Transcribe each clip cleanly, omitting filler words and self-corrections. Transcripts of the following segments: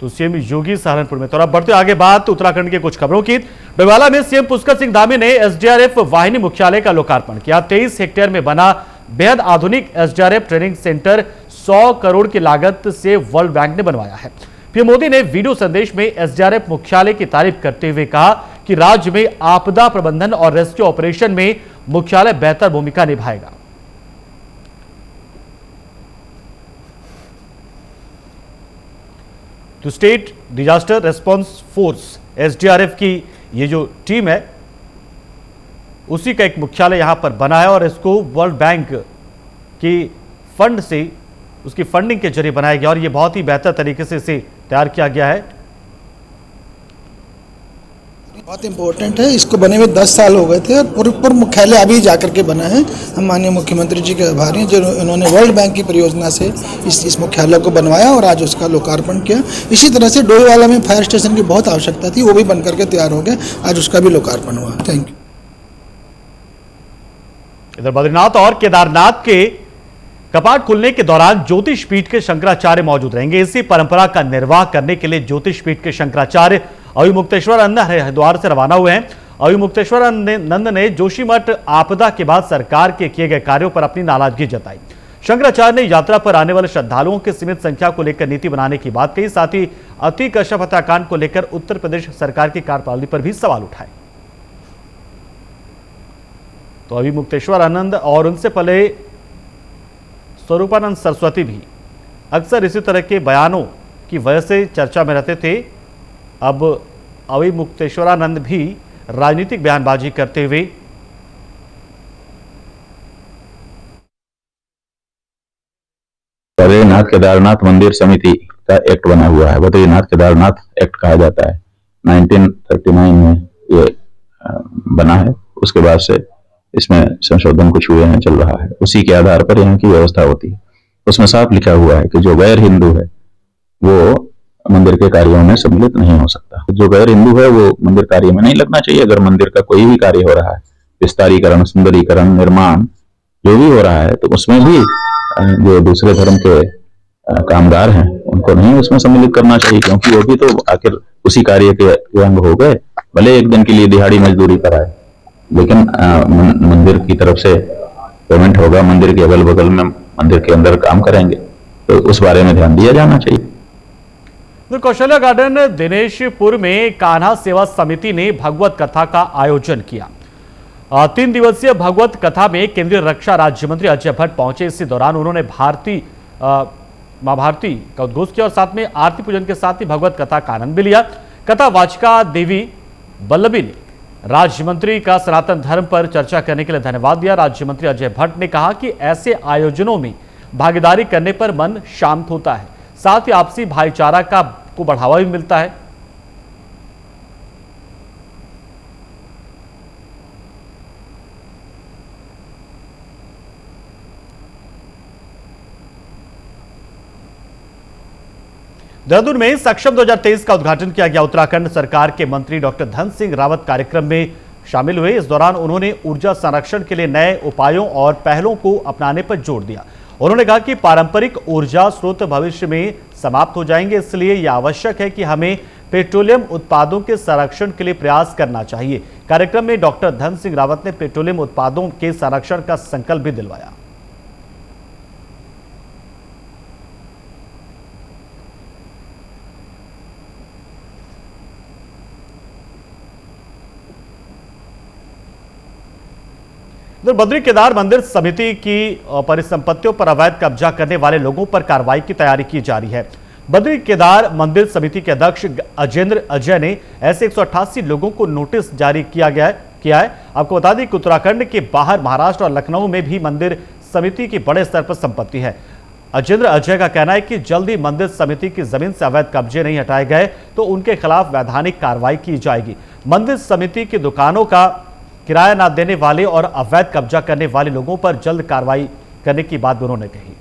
तो सीएम योगी सहारनपुर में। तो अब बढ़ते आगे बात उत्तराखंड के कुछ खबरों की। डोईवाला में सीएम पुष्कर सिंह धामी ने एसडीआरएफ वाहिनी मुख्यालय का लोकार्पण किया। 23 हेक्टेयर में बना बेहद आधुनिक एसडीआरएफ ट्रेनिंग सेंटर 100 करोड़ की लागत से वर्ल्ड बैंक ने बनवाया है। पीएम मोदी ने वीडियो संदेश में एसडीआरएफ मुख्यालय की तारीफ करते हुए कहा कि राज्य में आपदा प्रबंधन और रेस्क्यू ऑपरेशन में मुख्यालय बेहतर भूमिका निभाएगा। तो state disaster response force SDRF की ये जो टीम है उसी का एक मुख्यालय यहां पर बना है और इसको वर्ल्ड बैंक की फंड से उसकी फंडिंग के जरिए बनाया गया और ये बहुत ही बेहतर तरीके से इसे तैयार किया गया है। बहुत इम्पोर्टेंट है। इसको बने हुए 10 साल हो गए थे और पूर्ण मुख्यालय अभी जाकर के बना है। हम माननीय मुख्यमंत्री जी के आभारी हैं जो उन्होंने वर्ल्ड बैंक की परियोजना से इस मुख्यालय को बनवाया और आज उसका लोकार्पण किया। इसी तरह से डोईवाला में फायर स्टेशन की बहुत आवश्यकता थी, वो भी बन करके तैयार हो गया, आज उसका भी लोकार्पण हुआ। Thank you. इधर बद्रीनाथ और केदारनाथ के कपाट खुलने के दौरान ज्योतिष पीठ के शंकराचार्य मौजूद रहेंगे। इसी परंपरा का निर्वाह करने के लिए ज्योतिष पीठ के शंकराचार्य अविमुक्तेश्वर नंद हरिद्वार से रवाना हुए हैं। अविमुक्तेश्वर नंद ने जोशीमठ आपदा के बाद सरकार के किए गए कार्यों पर अपनी नाराजगी जताई। शंकराचार्य ने यात्रा पर आने वाले श्रद्धालुओं की सीमित संख्या को लेकर नीति बनाने की बात कही। साथ ही अति कश्यप हत्याकांड को लेकर उत्तर प्रदेश सरकार की कार्यप्रणाली पर भी सवाल उठाए। तो अविमुक्तेश्वर आनंद और उनसे पहले स्वरूपानंद सरस्वती भी अक्सर इसी तरह के बयानों की वजह से चर्चा में रहते थे। अब अविमुक्तेश्वरानंद भी राजनीतिक बयानबाजी करते हुए बद्रीनाथ केदारनाथ मंदिर समिति का एक्ट बना हुआ है। बद्रीनाथ केदारनाथ एक्ट कहा जाता है। 1939 में ये बना है। उसके बाद से इसमें संशोधन कुछ हुए हैं, चल रहा है। उसी के आधार पर यहाँ की व्यवस्था होती है। उसमें साफ लिखा हुआ है कि जो गैर हिंदू है वो मंदिर के कार्यों में सम्मिलित नहीं हो सकता। जो गैर हिंदू है वो मंदिर कार्य में नहीं लगना चाहिए। अगर मंदिर का कोई भी कार्य हो रहा है, विस्तारीकरण, सुंदरीकरण, निर्माण जो भी हो रहा है, तो उसमें भी जो दूसरे धर्म के कामगार हैं उनको नहीं उसमें सम्मिलित करना चाहिए, क्योंकि वो भी तो आखिर उसी कार्य के अंग हो गए। भले एक दिन के लिए दिहाड़ी मजदूरी कराए, लेकिन मंदिर की तरफ से पेमेंट होगा, मंदिर के अगल बगल में मंदिर के अंदर काम करेंगे, तो उस बारे में ध्यान दिया जाना चाहिए। कौशल्या गार्डन दिनेशपुर में कान्हा सेवा समिति ने भगवत कथा का आयोजन किया। 3 दिवसीय भगवत कथा में केंद्रीय रक्षा राज्य मंत्री अजय भट्ट पहुंचे। इसी दौरान उन्होंने मां भारती का उद्घोष किया और साथ में आरती पूजन के साथ ही भगवत कथा का आनंद भी लिया। कथा वाचिका देवी बल्लभी ने राज्य मंत्री का सनातन धर्म पर चर्चा करने के लिए धन्यवाद दिया। राज्य मंत्री अजय भट्ट ने कहा कि ऐसे आयोजनों में भागीदारी करने पर मन शांत होता है, साथ ही आपसी भाईचारा को बढ़ावा भी मिलता है। देहरादून में सक्षम 2023 का उद्घाटन किया गया। उत्तराखंड सरकार के मंत्री डॉक्टर धन सिंह रावत कार्यक्रम में शामिल हुए। इस दौरान उन्होंने ऊर्जा संरक्षण के लिए नए उपायों और पहलों को अपनाने पर जोर दिया। उन्होंने कहा कि पारंपरिक ऊर्जा स्रोत भविष्य में समाप्त हो जाएंगे, इसलिए यह आवश्यक है कि हमें पेट्रोलियम उत्पादों के संरक्षण के लिए प्रयास करना चाहिए। कार्यक्रम में डॉक्टर धन सिंह रावत ने पेट्रोलियम उत्पादों के संरक्षण का संकल्प भी दिलवाया। इधर बद्री केदार मंदिर समिति की परिसंपत्तियों पर अवैध कब्जा करने वाले लोगों पर कार्रवाई की तैयारी की जा रही है। बद्री केदार मंदिर समिति के अध्यक्ष अजेंद्र अजय ने ऐसे 188 लोगों को नोटिस जारी किया है। आपको बता दें कि उत्तराखंड के बाहर महाराष्ट्र और लखनऊ में भी मंदिर समिति की बड़े स्तर पर संपत्ति है। अजेंद्र अजय का कहना है कि जल्द ही मंदिर समिति की जमीन से अवैध कब्जे नहीं हटाए गए तो उनके खिलाफ वैधानिक कार्रवाई की जाएगी। मंदिर समिति की दुकानों का किराया न देने वाले और अवैध कब्जा करने वाले लोगों पर जल्द कार्रवाई करने की बात उन्होंने कही।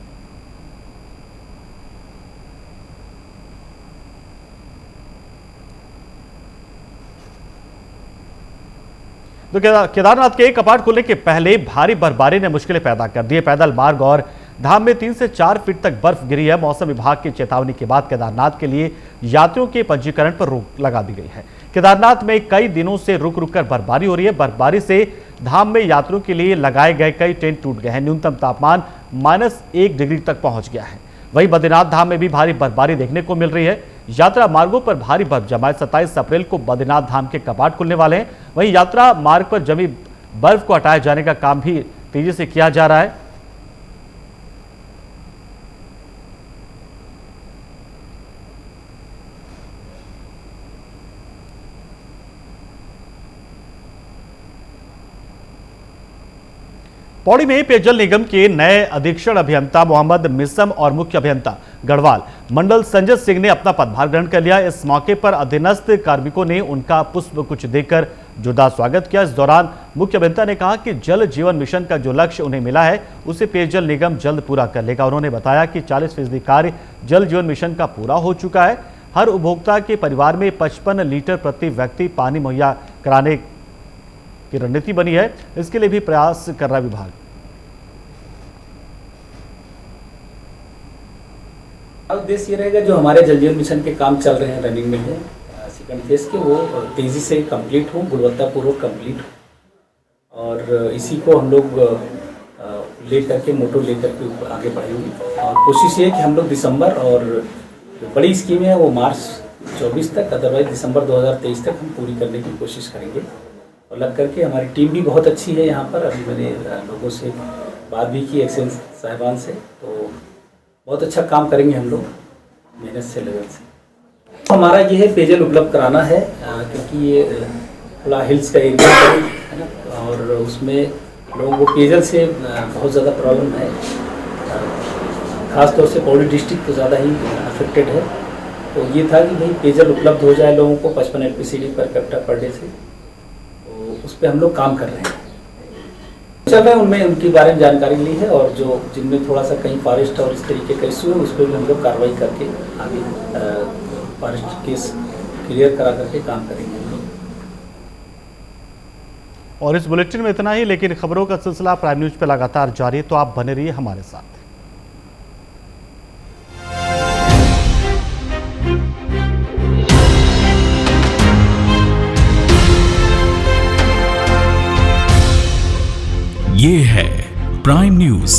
तो केदारनाथ के कपाट खुलने के पहले भारी बर्फबारी ने मुश्किलें पैदा कर दी। पैदल मार्ग और धाम में 3 से 4 फीट तक बर्फ गिरी है। मौसम विभाग की चेतावनी के बाद केदारनाथ के लिए यात्रियों के पंजीकरण पर रोक लगा दी गई है। केदारनाथ में कई दिनों से रुक रुक कर बर्फबारी हो रही है। बर्फबारी से धाम में यात्रियों के लिए लगाए गए कई टेंट टूट गए हैं। न्यूनतम तापमान -1 डिग्री तक पहुंच गया है। वहीं बद्रीनाथ धाम में भी भारी बर्फबारी देखने को मिल रही है। यात्रा मार्गों पर भारी बर्फ जमा है। 27 अप्रैल को बद्रीनाथ धाम के कपाट खुलने वाले हैं। वहीं यात्रा मार्ग पर जमी बर्फ को हटाए जाने का काम भी तेजी से किया जा रहा है। पौड़ी में पेयजल निगम के नए अधीक्षण अभियंता मोहम्मद मिसम और मुख्य अभियंता गढ़वाल मंडल संजय सिंह ने अपना पदभार ग्रहण कर लिया। इस मौके पर अधीनस्थ कार्मिकों ने उनका पुष्प गुच्छ देकर जोरदार स्वागत किया। इस दौरान मुख्य अभियंता ने कहा कि जल जीवन मिशन का जो लक्ष्य उन्हें मिला है उसे पेयजल निगम जल्द पूरा कर लेगा। उन्होंने बताया कि 40% कार्य जल जीवन मिशन का पूरा हो चुका है। हर उपभोक्ता के परिवार में 55 लीटर प्रति व्यक्ति पानी मुहैया कराने की रणनीति बनी है। इसके लिए भी प्रयास कर रहा विभाग। उद्देश्य ये रहेगा जो हमारे जल जीवन मिशन के काम चल रहे हैं, रनिंग में है सेकंड फेज के, वो तेजी से कंप्लीट हो, गुणवत्तापूर्वक कंप्लीट हो। और इसी को हम लोग लेकर के मोटो लेकर के आगे बढ़ेंगे। और कोशिश ये है कि हम लोग दिसंबर, और जो बड़ी स्कीम है वो मार्च 24 तक, अदरवाइज दिसंबर 2023 तक हम पूरी करने की कोशिश करेंगे। और लग करके हमारी टीम भी बहुत अच्छी है यहाँ पर। अभी मैंने लोगों से बात भी की, एक्सेंस साहिबान से, तो बहुत अच्छा काम करेंगे हम लोग मेहनत से, लगन से। तो हमारा ये है पेयजल उपलब्ध कराना है, क्योंकि ये थोड़ा हिल्स का एरिया है ना, और उसमें लोगों को पेयजल से बहुत ज़्यादा प्रॉब्लम है। ख़ास तौर से पौड़ी डिस्ट्रिक्ट तो ज़्यादा ही अफेक्टेड है। तो ये था कि भाई पेयजल उपलब्ध हो जाए लोगों को 55 LPCD per capita per day से, तो उस पर हम लोग काम कर रहे हैं। चल रहे हैं, उनमें उनके बारे में जानकारी ली है, और जो जिनमें थोड़ा सा कहीं फॉरेस्ट और इस तरीके का इशू है उस पर भी हम लोग कार्रवाई करके आगे फॉरेस्ट केस क्लियर करा करके काम करेंगे हम लोग। और इस बुलेटिन में इतना ही, लेकिन खबरों का सिलसिला प्राइम न्यूज पे लगातार जारी है, तो आप बने रहिए हमारे साथ। ये है प्राइम न्यूज।